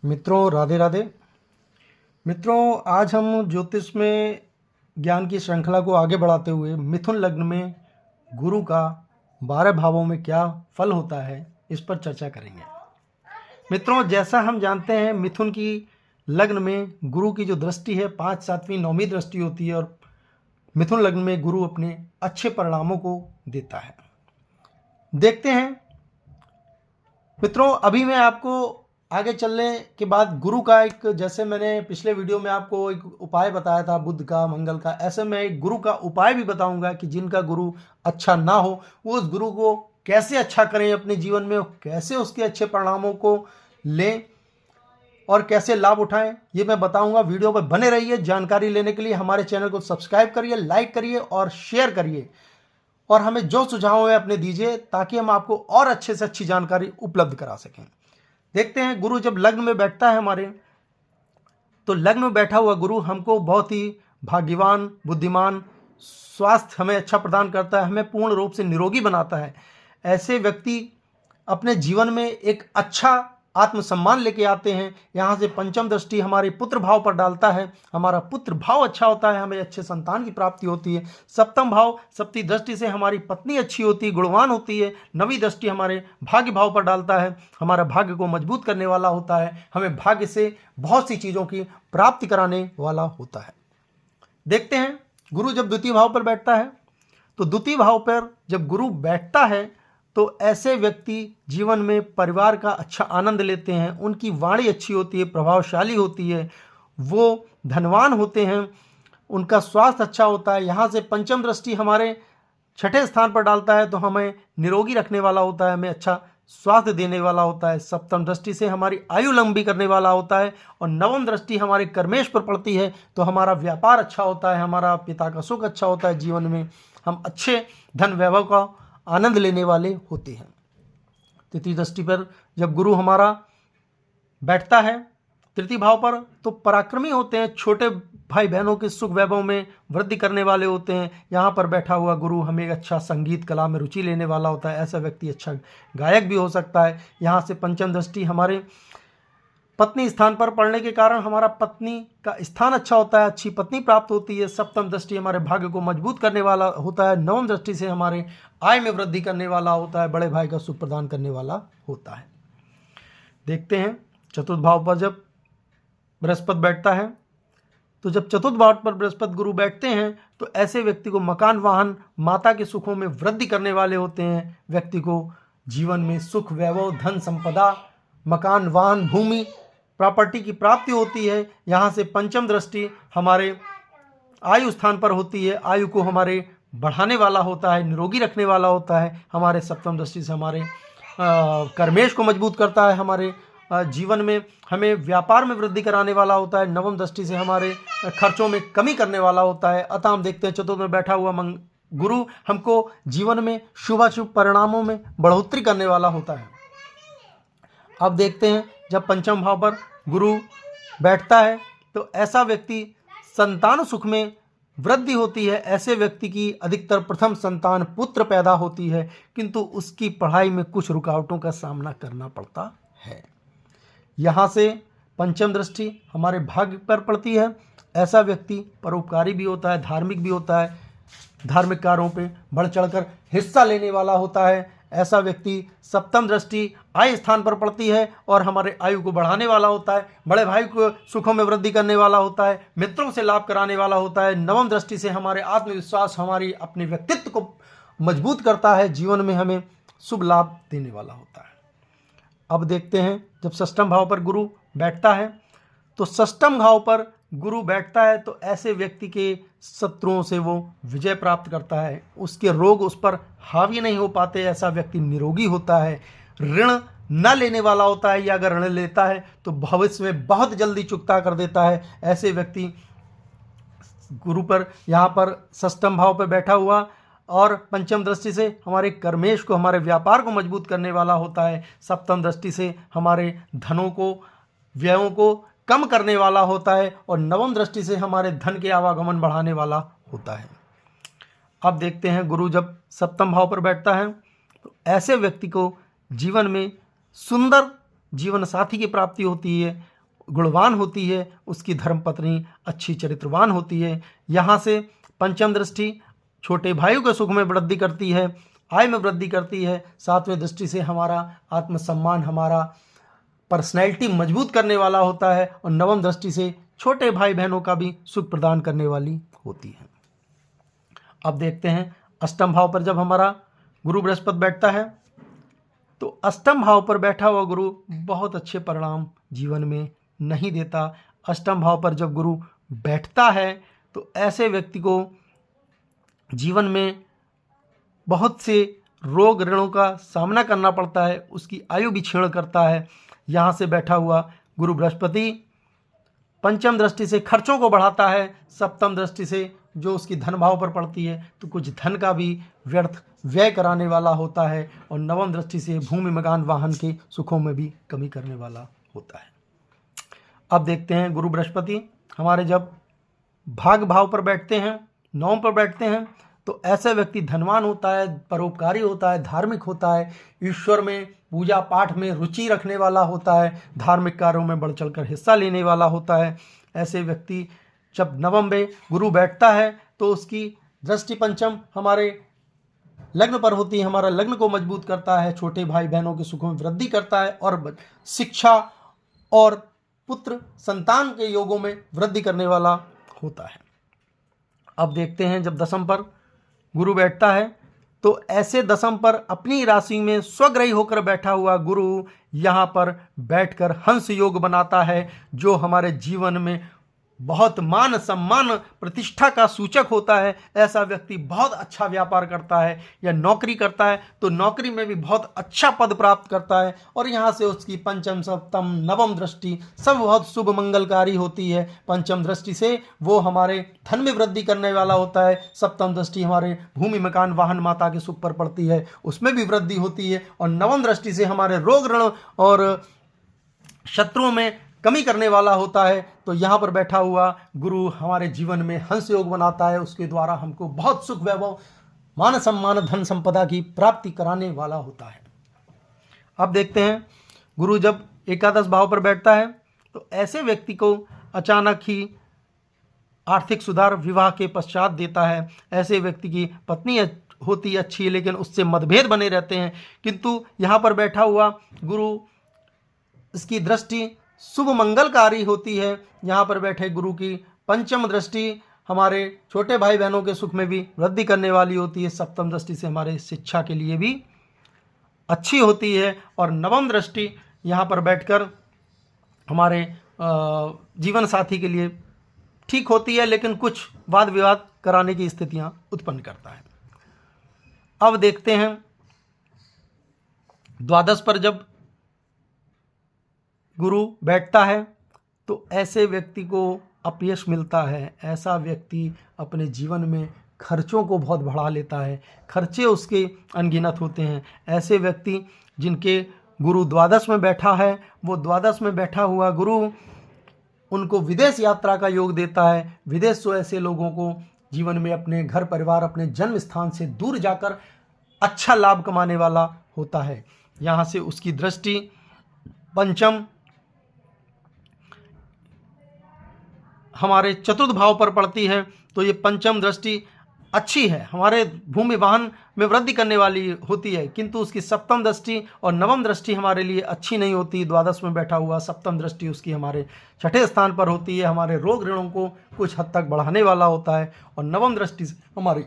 मित्रों, राधे राधे। मित्रों, आज हम ज्योतिष में ज्ञान की श्रृंखला को आगे बढ़ाते हुए मिथुन लग्न में गुरु का 12 भावों में क्या फल होता है, इस पर चर्चा करेंगे। मित्रों, जैसा हम जानते हैं, मिथुन की लग्न में गुरु की जो दृष्टि है 5, 7वीं, 9वीं दृष्टि होती है और मिथुन लग्न में गुरु अपने अच्छे परिणामों को देता है। देखते हैं मित्रों, अभी मैं आपको आगे चलने के बाद गुरु का एक, जैसे मैंने पिछले वीडियो में आपको एक उपाय बताया था बुध का, मंगल का, ऐसे मैं एक गुरु का उपाय भी बताऊंगा कि जिनका गुरु अच्छा ना हो वो उस गुरु को कैसे अच्छा करें अपने जीवन में, कैसे उसके अच्छे परिणामों को लें और कैसे लाभ उठाएं, ये मैं बताऊंगा। वीडियो पर बने रहिए। जानकारी लेने के लिए हमारे चैनल को सब्सक्राइब करिए, लाइक करिए और शेयर करिए और हमें जो सुझाव है अपने दीजिए ताकि हम आपको और अच्छे से अच्छी जानकारी उपलब्ध करा सकें। देखते हैं, गुरु जब लग्न में बैठता है हमारे, तो लग्न में बैठा हुआ गुरु हमको बहुत ही भाग्यवान, बुद्धिमान, स्वास्थ्य हमें अच्छा प्रदान करता है, हमें पूर्ण रूप से निरोगी बनाता है। ऐसे व्यक्ति अपने जीवन में एक अच्छा आत्मसम्मान लेके आते हैं। यहाँ से पंचम दृष्टि हमारे पुत्र भाव पर डालता है, हमारा पुत्र भाव अच्छा होता है, हमें अच्छे संतान की प्राप्ति होती है। सप्तम भाव, सप्तमी दृष्टि से हमारी पत्नी अच्छी होती है, गुणवान होती है। नवी दृष्टि हमारे भाग्य भाव पर डालता है, हमारा भाग्य को मजबूत करने वाला होता है, हमें भाग्य से बहुत सी चीज़ों की प्राप्ति कराने वाला होता है। देखते हैं, गुरु जब द्वितीय भाव पर बैठता है, तो द्वितीय भाव पर जब गुरु बैठता है तो ऐसे व्यक्ति जीवन में परिवार का अच्छा आनंद लेते हैं, उनकी वाणी अच्छी होती है, प्रभावशाली होती है, वो धनवान होते हैं, उनका स्वास्थ्य अच्छा होता है। यहाँ से पंचम दृष्टि हमारे छठे स्थान पर डालता है तो हमें निरोगी रखने वाला होता है, हमें अच्छा स्वास्थ्य देने वाला होता है। सप्तम दृष्टि से हमारी आयु लंबी करने वाला होता है और नवम दृष्टि हमारे कर्मेश पर पड़ती है तो हमारा व्यापार अच्छा होता है, हमारा पिता का सुख अच्छा होता है, जीवन में हम अच्छे धन वैभव का आनंद लेने वाले होते हैं। तृतीय दृष्टि पर जब गुरु हमारा बैठता है तृतीय भाव पर, तो पराक्रमी होते हैं, छोटे भाई बहनों के सुख वैभव में वृद्धि करने वाले होते हैं। यहाँ पर बैठा हुआ गुरु हमें अच्छा संगीत कला में रुचि लेने वाला होता है, ऐसा व्यक्ति अच्छा गायक भी हो सकता है। यहाँ से पंचम दृष्टि हमारे पत्नी स्थान पर पड़ने के कारण हमारा पत्नी का स्थान अच्छा होता है, अच्छी पत्नी प्राप्त होती है। सप्तम दृष्टि हमारे भाग्य को मजबूत करने वाला होता है। नवम दृष्टि से हमारे आय में वृद्धि करने वाला होता है, बड़े भाई का सुख प्रदान करने वाला होता है। देखते हैं, चतुर्थ भाव पर जब बृहस्पति बैठता है, तो जब चतुर्थ भाव पर बृहस्पति गुरु बैठते हैं तो ऐसे व्यक्ति को मकान, वाहन, माता के सुखों में वृद्धि करने वाले होते हैं। व्यक्ति को जीवन में सुख, वैभव, धन संपदा, मकान, वाहन, भूमि, प्रॉपर्टी की प्राप्ति होती है। यहाँ से पंचम दृष्टि हमारे आयु स्थान पर होती है, आयु को हमारे बढ़ाने वाला होता है, निरोगी रखने वाला होता है। हमारे सप्तम दृष्टि से हमारे कर्मेश को मजबूत करता है, हमारे जीवन में हमें व्यापार में वृद्धि कराने वाला होता है। नवम दृष्टि से हमारे खर्चों में कमी करने वाला होता है। अतः हम देखते हैं चतुर्थ में बैठा हुआ गुरु हमको जीवन में शुभाशुभ परिणामों में बढ़ोतरी करने वाला होता है। अब देखते हैं, जब पंचम भाव पर गुरु बैठता है तो ऐसा व्यक्ति संतान सुख में वृद्धि होती है। ऐसे व्यक्ति की अधिकतर प्रथम संतान पुत्र पैदा होती है, किंतु उसकी पढ़ाई में कुछ रुकावटों का सामना करना पड़ता है। यहाँ से पंचम दृष्टि हमारे भाग्य पर पड़ती है। ऐसा व्यक्ति परोपकारी भी होता है, धार्मिक भी होता है, धार्मिक कार्यों पे बढ़ चढ़कर हिस्सा लेने वाला होता है। ऐसा व्यक्ति सप्तम दृष्टि आय स्थान पर पड़ती है और हमारे आयु को बढ़ाने वाला होता है, बड़े भाई को सुखों में वृद्धि करने वाला होता है, मित्रों से लाभ कराने वाला होता है। नवम दृष्टि से हमारे आत्मविश्वास, हमारी अपने व्यक्तित्व को मजबूत करता है, जीवन में हमें शुभ लाभ देने वाला होता है। अब देखते हैं, जब षष्ठम भाव पर गुरु बैठता है, तो षष्ठम भाव पर गुरु बैठता है तो ऐसे व्यक्ति के शत्रुओं से वो विजय प्राप्त करता है, उसके रोग उस पर हावी नहीं हो पाते। ऐसा व्यक्ति निरोगी होता है, ऋण न लेने वाला होता है, या अगर ऋण लेता है तो भविष्य में बहुत जल्दी चुकता कर देता है। ऐसे व्यक्ति गुरु पर यहाँ पर षष्ठम भाव पर बैठा हुआ और पंचम दृष्टि से हमारे कर्मेश को, हमारे व्यापार को मजबूत करने वाला होता है। सप्तम दृष्टि से हमारे धनों को, व्ययों को कम करने वाला होता है और नवम दृष्टि से हमारे धन के आवागमन बढ़ाने वाला होता है। अब देखते हैं, गुरु जब सप्तम भाव पर बैठता है तो ऐसे व्यक्ति को जीवन में सुंदर जीवन साथी की प्राप्ति होती है, गुणवान होती है, उसकी धर्मपत्नी अच्छी चरित्रवान होती है। यहाँ से पंचम दृष्टि छोटे भाइयों के सुख में वृद्धि करती है, आय में वृद्धि करती है। सातवें दृष्टि से हमारा आत्मसम्मान, हमारा पर्सनैलिटी मजबूत करने वाला होता है, और नवम दृष्टि से छोटे भाई बहनों का भी सुख प्रदान करने वाली होती है। अब देखते हैं अष्टम भाव पर जब हमारा गुरु बृहस्पति बैठता है तो अष्टम भाव पर बैठा हुआ गुरु बहुत अच्छे परिणाम जीवन में नहीं देता। अष्टम भाव पर जब गुरु बैठता है तो ऐसे व्यक्ति को जीवन में बहुत से रोग ऋणों का सामना करना पड़ता है, उसकी आयु भी क्षीण करता है। यहाँ से बैठा हुआ गुरु बृहस्पति पंचम दृष्टि से खर्चों को बढ़ाता है, सप्तम दृष्टि से जो उसकी धन भाव पर पड़ती है तो कुछ धन का भी व्यर्थ व्यय कराने वाला होता है, और नवम दृष्टि से भूमि मकान वाहन के सुखों में भी कमी करने वाला होता है। अब देखते हैं गुरु बृहस्पति हमारे जब भाग भाव पर बैठते हैं, नवम पर बैठते हैं, तो ऐसा व्यक्ति धनवान होता है, परोपकारी होता है, धार्मिक होता है, ईश्वर में पूजा पाठ में रुचि रखने वाला होता है, धार्मिक कार्यों में बढ़ चढ़कर हिस्सा लेने वाला होता है। ऐसे व्यक्ति जब नवम में गुरु बैठता है तो उसकी दृष्टि पंचम हमारे लग्न पर होती है, हमारा लग्न को मजबूत करता है, छोटे भाई बहनों के सुखों में वृद्धि करता है, और शिक्षा और पुत्र संतान के योगों में वृद्धि करने वाला होता है। अब देखते हैं जब दसम पर गुरु बैठता है तो ऐसे दसम पर अपनी राशि में स्वग्रही होकर बैठा हुआ गुरु यहाँ पर बैठकर हंस योग बनाता है, जो हमारे जीवन में बहुत मान सम्मान प्रतिष्ठा का सूचक होता है। ऐसा व्यक्ति बहुत अच्छा व्यापार करता है या नौकरी करता है तो नौकरी में भी बहुत अच्छा पद प्राप्त करता है, और यहाँ से उसकी पंचम सप्तम नवम दृष्टि सब बहुत शुभ मंगलकारी होती है। पंचम दृष्टि से वो हमारे धन में वृद्धि करने वाला होता है, सप्तम दृष्टि हमारे भूमि मकान वाहन माता के सुख पर पड़ती है, उसमें भी वृद्धि होती है, और नवम दृष्टि से हमारे रोग ऋण और शत्रुओं में कमी करने वाला होता है। तो यहाँ पर बैठा हुआ गुरु हमारे जीवन में हंस योग बनाता है, उसके द्वारा हमको बहुत सुख वैभव मान सम्मान धन संपदा की प्राप्ति कराने वाला होता है। अब देखते हैं गुरु जब एकादश भाव पर बैठता है तो ऐसे व्यक्ति को अचानक ही आर्थिक सुधार विवाह के पश्चात देता है। ऐसे व्यक्ति की पत्नी होती अच्छी है लेकिन उससे मतभेद बने रहते हैं, किंतु यहाँ पर बैठा हुआ गुरु इसकी दृष्टि शुभ मंगलकारी होती है। यहाँ पर बैठे गुरु की पंचम दृष्टि हमारे छोटे भाई बहनों के सुख में भी वृद्धि करने वाली होती है, सप्तम दृष्टि से हमारे शिक्षा के लिए भी अच्छी होती है, और नवम दृष्टि यहाँ पर बैठकर हमारे जीवन साथी के लिए ठीक होती है, लेकिन कुछ वाद विवाद कराने की स्थितियाँ उत्पन्न करता है। अब देखते हैं द्वादश पर जब गुरु बैठता है तो ऐसे व्यक्ति को अपयश मिलता है। ऐसा व्यक्ति अपने जीवन में खर्चों को बहुत बढ़ा लेता है, खर्चे उसके अनगिनत होते हैं। ऐसे व्यक्ति जिनके गुरु द्वादश में बैठा है, वो द्वादश में बैठा हुआ गुरु उनको विदेश यात्रा का योग देता है। विदेश से ऐसे लोगों को जीवन में अपने घर परिवार अपने जन्म स्थान से दूर जाकर अच्छा लाभ कमाने वाला होता है। यहाँ से उसकी दृष्टि पंचम हमारे चतुर्थ भाव पर पड़ती है, तो ये पंचम दृष्टि अच्छी है, हमारे भूमि वाहन में वृद्धि करने वाली होती है, किंतु उसकी सप्तम दृष्टि और नवम दृष्टि हमारे लिए अच्छी नहीं होती। द्वादश में बैठा हुआ सप्तम दृष्टि उसकी हमारे छठे स्थान पर होती है, हमारे रोग ऋणों को कुछ हद तक बढ़ाने वाला होता है, और नवम दृष्टि से हमारी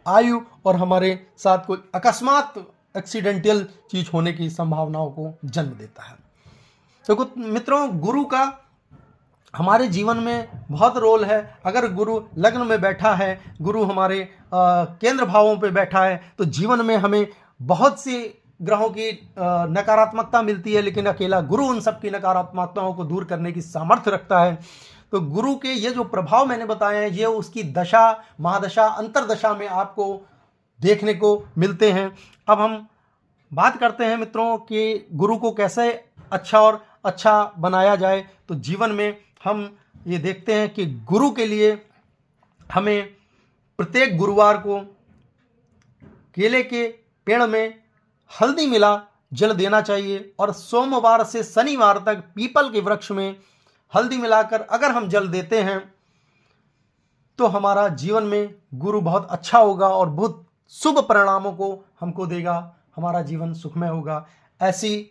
आयु और हमारे साथ कोई अकस्मात एक्सीडेंटल चीज होने की संभावनाओं को जन्म देता है। तो मित्रों, गुरु का हमारे जीवन में बहुत रोल है। अगर गुरु लग्न में बैठा है, गुरु हमारे केंद्र भावों पे बैठा है, तो जीवन में हमें बहुत सी ग्रहों की नकारात्मकता मिलती है, लेकिन अकेला गुरु उन सब की नकारात्मकताओं को दूर करने की सामर्थ्य रखता है। तो गुरु के ये जो प्रभाव मैंने बताए हैं, ये उसकी दशा, महादशा, अंतरदशा में आपको देखने को मिलते हैं। अब हम बात करते हैं मित्रों कि गुरु को कैसे अच्छा और अच्छा बनाया जाए। तो जीवन में हम ये देखते हैं कि गुरु के लिए हमें प्रत्येक गुरुवार को केले के पेड़ में हल्दी मिला जल देना चाहिए। और सोमवार से शनिवार तक पीपल के वृक्ष में हल्दी मिलाकर अगर हम जल देते हैं तो हमारा जीवन में गुरु बहुत अच्छा होगा और बहुत शुभ परिणामों को हमको देगा, हमारा जीवन सुखमय होगा। ऐसी